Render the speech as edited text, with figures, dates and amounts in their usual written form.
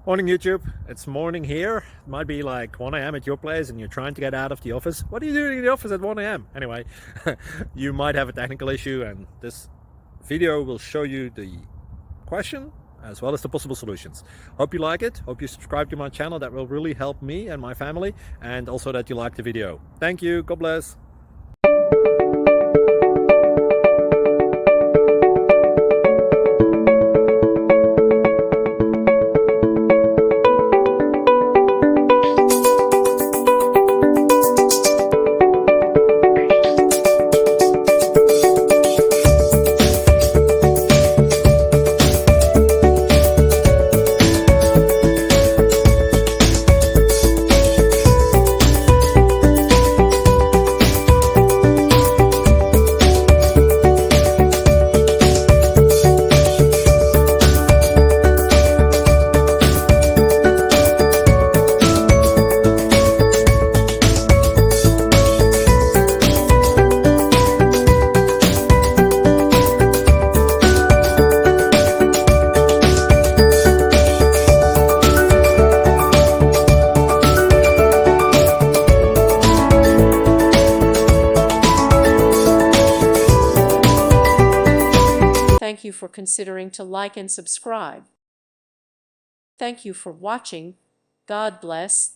Morning YouTube, it's morning here. It might be like 1 a.m. at your place and you're trying to get out of the office. What are you doing in the office at 1 a.m.? Anyway, you might have a technical issue and this video will show you the question as well as the possible solutions. Hope you like it, hope you subscribe to my channel. That will really help me and my family, and also that you like the video. Thank you, God bless. Thank you for considering to like and subscribe. Thank you for watching. God bless.